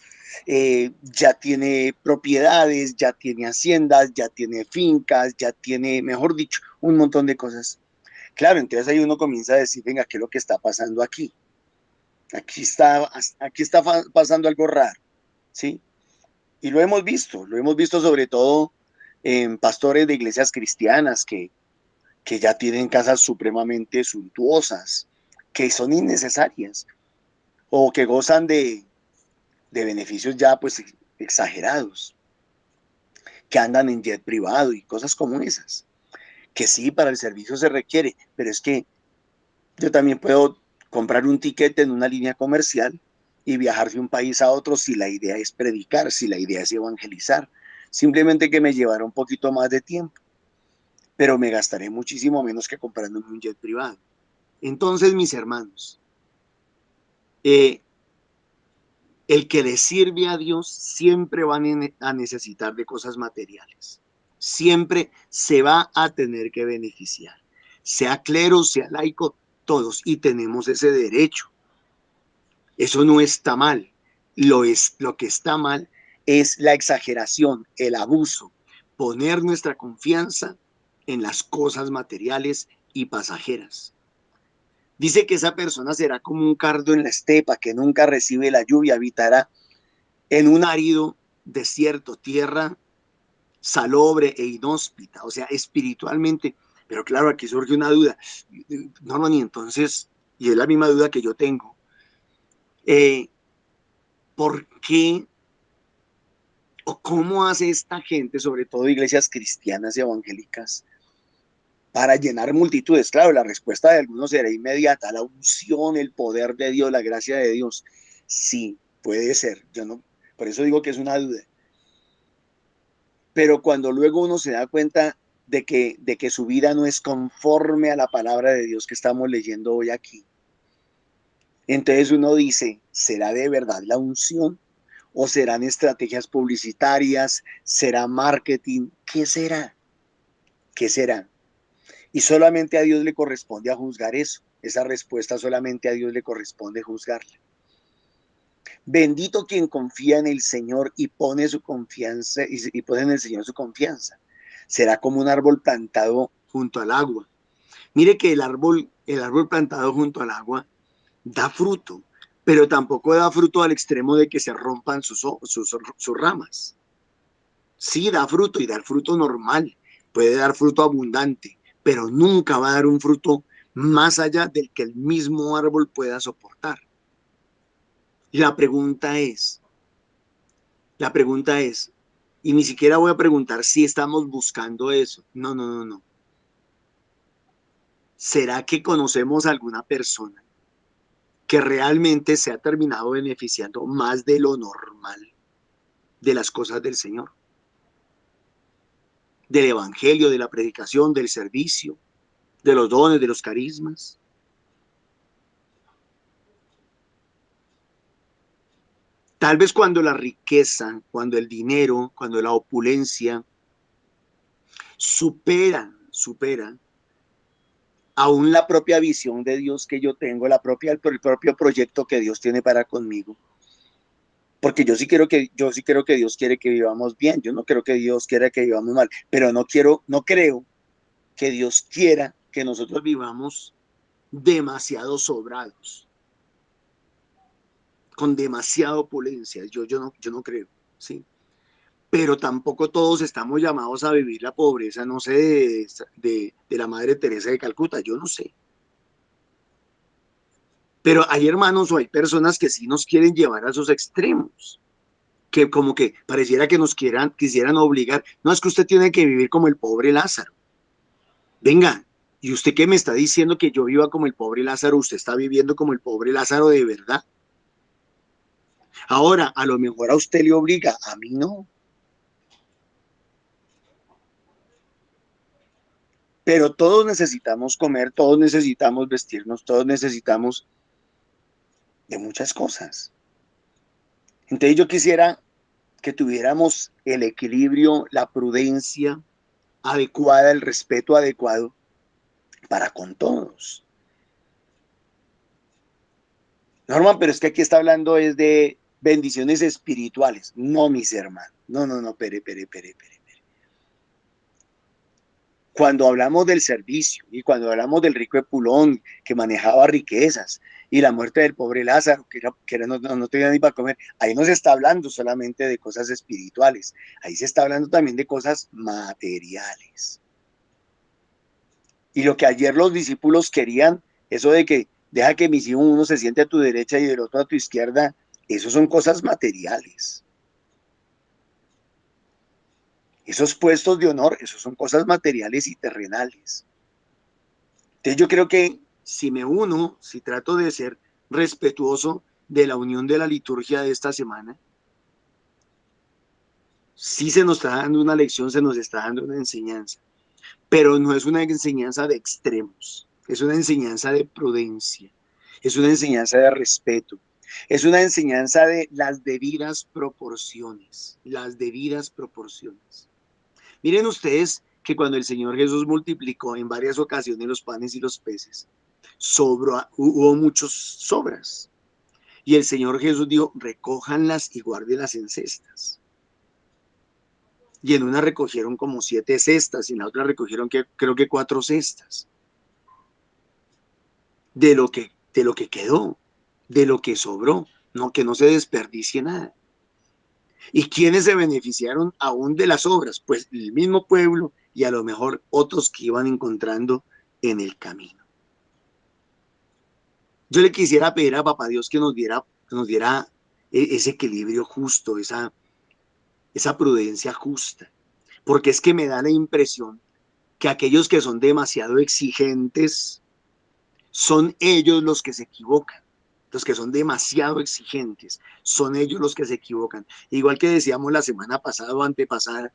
ya tiene propiedades, ya tiene haciendas, ya tiene fincas, ya tiene, mejor dicho, un montón de cosas. Claro, entonces ahí uno comienza a decir, venga, ¿qué es lo que está pasando aquí? Aquí está pasando algo raro, ¿sí? Y lo hemos visto sobre todo en pastores de iglesias cristianas que ya tienen casas supremamente suntuosas, que son innecesarias o que gozan de beneficios ya pues exagerados, que andan en jet privado y cosas como esas, que sí, para el servicio se requiere, pero es que yo también puedo comprar un ticket en una línea comercial y viajar de un país a otro si la idea es predicar, si la idea es evangelizar, simplemente que me llevará un poquito más de tiempo, pero me gastaré muchísimo menos que comprando un jet privado. Entonces, mis hermanos, eh, el que le sirve a Dios siempre va a necesitar de cosas materiales. siempre se va a tener que beneficiar. Sea clero, sea laico, todos, y tenemos ese derecho. Eso no está mal. Lo que está mal es la exageración, el abuso, poner nuestra confianza en las cosas materiales y pasajeras. Dice que esa persona será como un cardo en la estepa que nunca recibe la lluvia, habitará en un árido desierto, tierra salobre e inhóspita, o sea, espiritualmente. Pero claro, aquí surge una duda. No, y entonces, y es la misma duda que yo tengo, ¿por qué o cómo hace esta gente, sobre todo iglesias cristianas y evangélicas, para llenar multitudes? Claro, la respuesta de algunos será inmediata, la unción, el poder de Dios, la gracia de Dios. Sí, puede ser. Yo no, por eso digo que es una duda. Pero cuando luego uno se da cuenta de que su vida no es conforme a la palabra de Dios que estamos leyendo hoy aquí, entonces uno dice, ¿será de verdad la unción? ¿O serán estrategias publicitarias? ¿Será marketing? ¿Qué será? ¿Qué será? Y solamente a Dios le corresponde a juzgar eso. Esa respuesta solamente a Dios le corresponde juzgarla. Bendito quien confía en el Señor y pone su confianza y pone en el Señor su confianza. Será como un árbol plantado junto al agua. Mire que el árbol plantado junto al agua da fruto, pero tampoco da fruto al extremo de que se rompan sus ramas. Sí da fruto y dar fruto normal, puede dar fruto abundante, pero nunca va a dar un fruto más allá del que el mismo árbol pueda soportar. La pregunta es, la pregunta es, y ni siquiera voy a preguntar si estamos buscando eso. No, no, no, no. ¿Será que conocemos a alguna persona que realmente se ha terminado beneficiando más de lo normal de las cosas del Señor? Del evangelio, de la predicación, del servicio, de los dones, de los carismas. Tal vez cuando la riqueza, cuando el dinero, cuando la opulencia superan aún la propia visión de Dios que yo tengo, el propio proyecto que Dios tiene para conmigo. Porque yo sí creo que Dios quiere que vivamos bien. Yo no creo que Dios quiera que vivamos mal, pero no creo que Dios quiera que nosotros vivamos demasiado sobrados, con demasiada opulencia. Yo no creo, ¿sí? Pero tampoco todos estamos llamados a vivir la pobreza, no sé, de la Madre Teresa de Calcuta, yo no sé. Pero hay hermanos o hay personas que sí nos quieren llevar a esos extremos, que como que pareciera que quisieran obligar. No, es que usted tiene que vivir como el pobre Lázaro. Venga, ¿y usted qué me está diciendo que yo viva como el pobre Lázaro? ¿Usted está viviendo como el pobre Lázaro de verdad? Ahora, a lo mejor a usted le obliga, a mí no. Pero todos necesitamos comer, todos necesitamos vestirnos, todos necesitamos de muchas cosas. Entonces yo quisiera que tuviéramos el equilibrio, la prudencia adecuada, el respeto adecuado para con todos. Norman, pero es que aquí está hablando es de bendiciones espirituales. No, mis hermanos. No, no, no, pere. Cuando hablamos del servicio y cuando hablamos del rico Epulón que manejaba riquezas y la muerte del pobre Lázaro que no tenía ni para comer, ahí no se está hablando solamente de cosas espirituales, ahí se está hablando también de cosas materiales. Y lo que ayer los discípulos querían, eso de que deja que mis hijos uno se siente a tu derecha y el otro a tu izquierda, eso son cosas materiales. Esos puestos de honor, esos son cosas materiales y terrenales. Entonces yo creo que si me uno, si trato de ser respetuoso de la unión de la liturgia de esta semana, sí se nos está dando una lección, se nos está dando una enseñanza, pero no es una enseñanza de extremos, es una enseñanza de prudencia, es una enseñanza de respeto, es una enseñanza de las debidas proporciones, las debidas proporciones. Miren ustedes que cuando el Señor Jesús multiplicó en varias ocasiones los panes y los peces, hubo muchas sobras. Y el Señor Jesús dijo, recójanlas y guárdenlas en cestas. Y en una recogieron como 7 cestas y en la otra recogieron creo que 4 cestas. De lo que quedó, de lo que sobró, no, que no se desperdicie nada. ¿Y quiénes se beneficiaron aún de las obras? Pues el mismo pueblo y a lo mejor otros que iban encontrando en el camino. Yo le quisiera pedir a Papá Dios que nos diera ese equilibrio justo, esa prudencia justa, porque es que me da la impresión que aquellos que son demasiado exigentes son ellos los que se equivocan. Los que son demasiado exigentes son ellos los que se equivocan. Igual que decíamos la semana pasada o antepasada,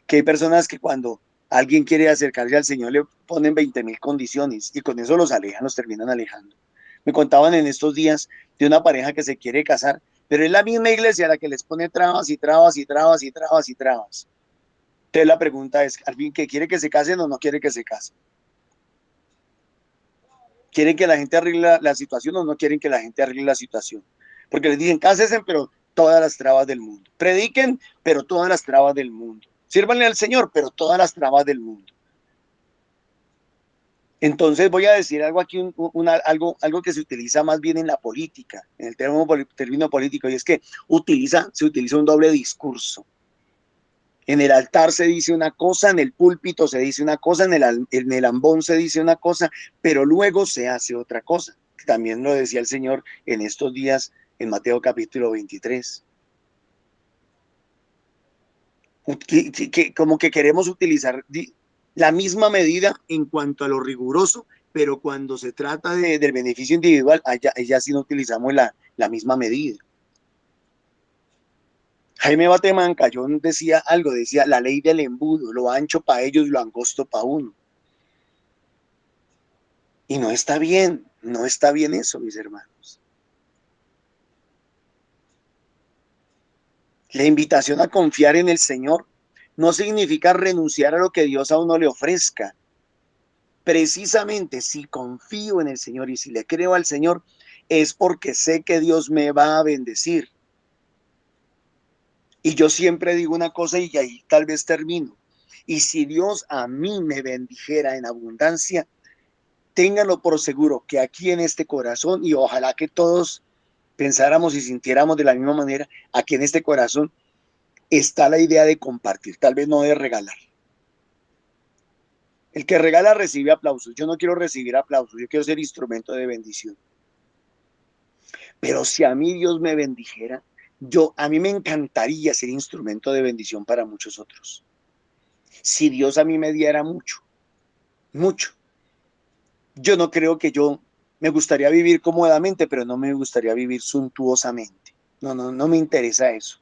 que hay personas que cuando alguien quiere acercarse al Señor le ponen 20.000 condiciones y con eso los alejan, los terminan alejando. Me contaban en estos días de una pareja que se quiere casar, pero es la misma iglesia a la que les pone trabas y trabas y trabas y trabas y trabas. Entonces la pregunta es, ¿alguien que quiere que se casen o no quiere que se casen? ¿Quieren que la gente arregle la situación o no quieren que la gente arregle la situación? Porque les dicen, cásense, pero todas las trabas del mundo. Prediquen, pero todas las trabas del mundo. Sírvanle al Señor, pero todas las trabas del mundo. Entonces voy a decir algo aquí, algo que se utiliza más bien en la política, en el término político, y es que se utiliza un doble discurso. En el altar se dice una cosa, en el púlpito se dice una cosa, en el ambón se dice una cosa, pero luego se hace otra cosa. También lo decía el Señor en estos días en Mateo capítulo 23. Como que queremos utilizar la misma medida en cuanto a lo riguroso, pero cuando se trata del beneficio individual, allá sí no utilizamos la misma medida. Jaime Batemancayón decía algo, decía la ley del embudo, lo ancho para ellos y lo angosto para uno. Y no está bien eso, mis hermanos. La invitación a confiar en el Señor no significa renunciar a lo que Dios a uno le ofrezca. Precisamente si confío en el Señor y si le creo al Señor, es porque sé que Dios me va a bendecir. Y yo siempre digo una cosa y ahí tal vez termino. Y si Dios a mí me bendijera en abundancia, ténganlo por seguro que aquí en este corazón, y ojalá que todos pensáramos y sintiéramos de la misma manera, aquí en este corazón está la idea de compartir, tal vez no de regalar. El que regala recibe aplausos. Yo no quiero recibir aplausos, yo quiero ser instrumento de bendición. Pero si a mí Dios me bendijera, a mí me encantaría ser instrumento de bendición para muchos otros. Si Dios a mí me diera mucho, mucho. Yo no creo que me gustaría vivir cómodamente, pero no me gustaría vivir suntuosamente. No me interesa eso.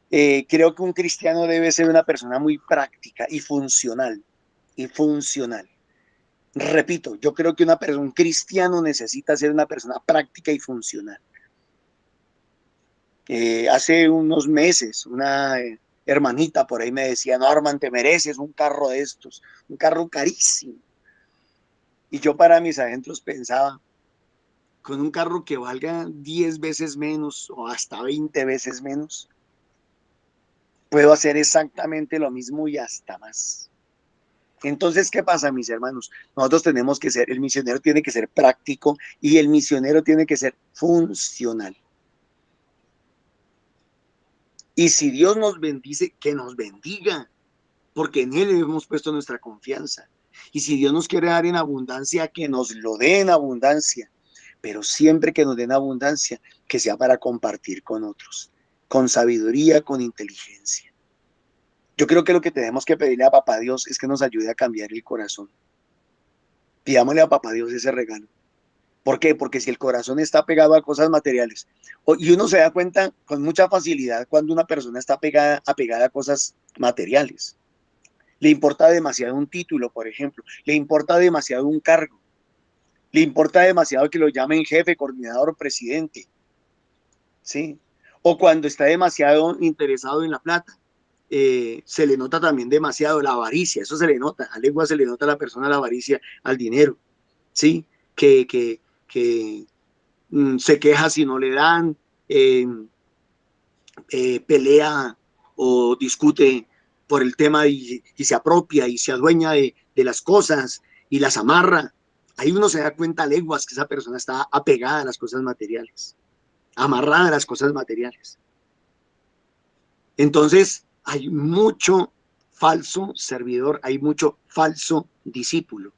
Creo que un cristiano debe ser una persona muy práctica y funcional. Repito, yo creo que un cristiano necesita ser una persona práctica y funcional. Hace unos meses, una hermanita por ahí me decía, Norman, te mereces un carro de estos, un carro carísimo. Y yo para mis adentros pensaba, con un carro que valga 10 veces menos o hasta 20 veces menos, puedo hacer exactamente lo mismo y hasta más. Entonces, ¿qué pasa, mis hermanos? Nosotros tenemos que el misionero tiene que ser práctico y el misionero tiene que ser funcional. Y si Dios nos bendice, que nos bendiga, porque en Él hemos puesto nuestra confianza. Y si Dios nos quiere dar en abundancia, que nos lo dé en abundancia. Pero siempre que nos den abundancia, que sea para compartir con otros, con sabiduría, con inteligencia. Yo creo que lo que tenemos que pedirle a Papá Dios es que nos ayude a cambiar el corazón. Pidámosle a Papá Dios ese regalo. ¿Por qué? Porque si el corazón está pegado a cosas materiales, y uno se da cuenta con mucha facilidad cuando una persona está apegada a cosas materiales. Le importa demasiado un título, por ejemplo. Le importa demasiado un cargo. Le importa demasiado que lo llamen jefe, coordinador, presidente. ¿Sí? O cuando está demasiado interesado en la plata. se le nota también demasiado la avaricia, eso se le nota, a legua se le nota a la persona la avaricia al dinero, ¿sí? Que se queja si no le dan, pelea o discute por el tema y se apropia y se adueña de las cosas y las amarra. Ahí uno se da cuenta a leguas que esa persona está apegada a las cosas materiales, amarrada a las cosas materiales. Entonces, hay mucho falso servidor, hay mucho falso discípulo,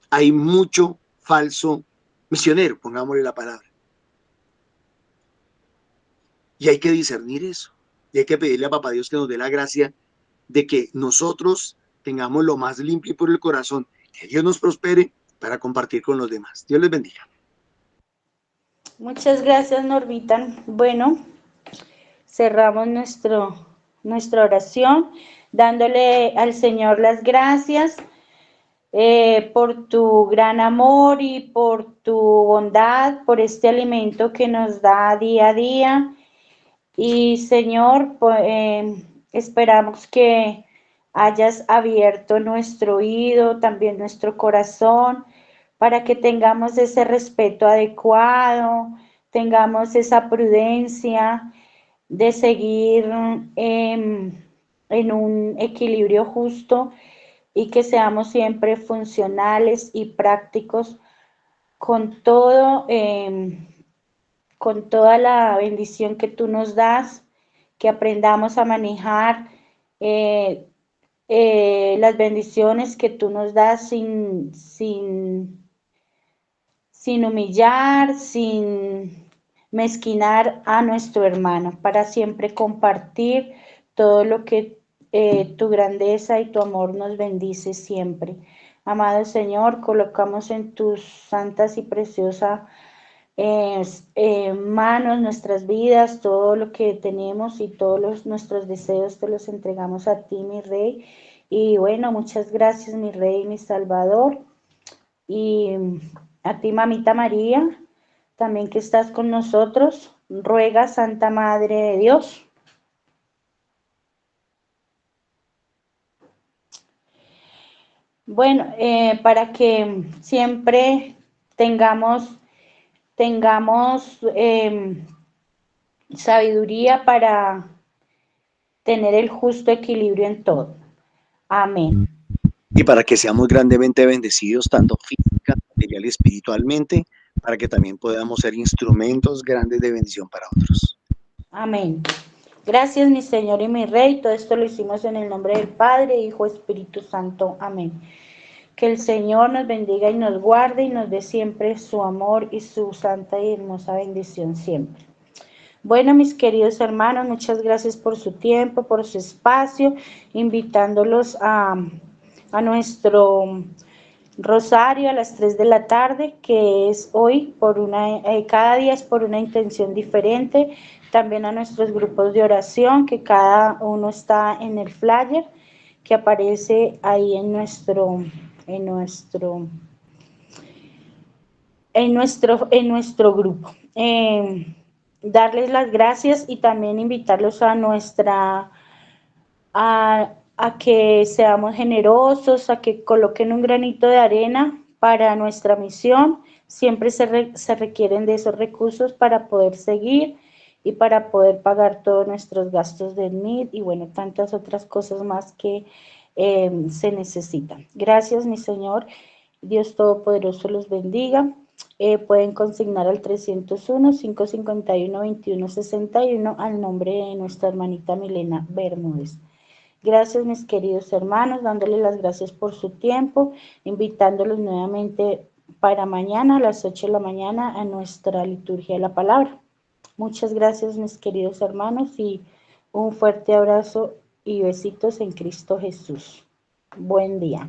hay mucho falso misionero, pongámosle la palabra. Y hay que discernir eso. Y hay que pedirle a Papá Dios que nos dé la gracia de que nosotros tengamos lo más limpio por el corazón, que Dios nos prospere para compartir con los demás. Dios les bendiga. Muchas gracias, Norbitan. Bueno, cerramos nuestra oración dándole al Señor las gracias por tu gran amor y por tu bondad, por este alimento que nos da día a día. Y Señor, esperamos que hayas abierto nuestro oído, también nuestro corazón, para que tengamos ese respeto adecuado, tengamos esa prudencia de seguir en un equilibrio justo y que seamos siempre funcionales y prácticos con todo, con toda la bendición que tú nos das, que aprendamos a manejar las bendiciones que tú nos das sin humillar, sin mezquinar a nuestro hermano, para siempre compartir todo lo que tu grandeza y tu amor nos bendice siempre. Amado Señor, colocamos en tus santas y preciosas manos nuestras vidas, todo lo que tenemos y todos nuestros deseos te los entregamos a ti, mi Rey. Y bueno, muchas gracias, mi Rey, mi Salvador. Y a ti, Mamita María, también que estás con nosotros, ruega, Santa Madre de Dios. Bueno, para que siempre tengamos sabiduría para tener el justo equilibrio en todo. Amén. Y para que seamos grandemente bendecidos, tanto física, material y espiritualmente, para que también podamos ser instrumentos grandes de bendición para otros. Amén. Gracias, mi Señor y mi Rey. Todo esto lo hicimos en el nombre del Padre, Hijo, Espíritu Santo. Amén. Que el Señor nos bendiga y nos guarde y nos dé siempre su amor y su santa y hermosa bendición siempre. Bueno, mis queridos hermanos, muchas gracias por su tiempo, por su espacio, invitándolos a nuestro rosario a las 3 de la tarde, que es hoy, cada día es por una intención diferente. También a nuestros grupos de oración, que cada uno está en el flyer que aparece ahí en nuestro grupo. Darles las gracias y también invitarlos a que seamos generosos, a que coloquen un granito de arena para nuestra misión. Siempre se requieren de esos recursos para poder seguir y para poder pagar todos nuestros gastos del MID y bueno, tantas otras cosas más que se necesitan. Gracias, mi Señor. Dios Todopoderoso los bendiga. Pueden consignar al 301-551-2161 al nombre de nuestra hermanita Milena Bermúdez. Gracias, mis queridos hermanos, dándole las gracias por su tiempo, invitándolos nuevamente para mañana a las 8 de la mañana a nuestra liturgia de la palabra. Muchas gracias, mis queridos hermanos, y un fuerte abrazo y besitos en Cristo Jesús. Buen día.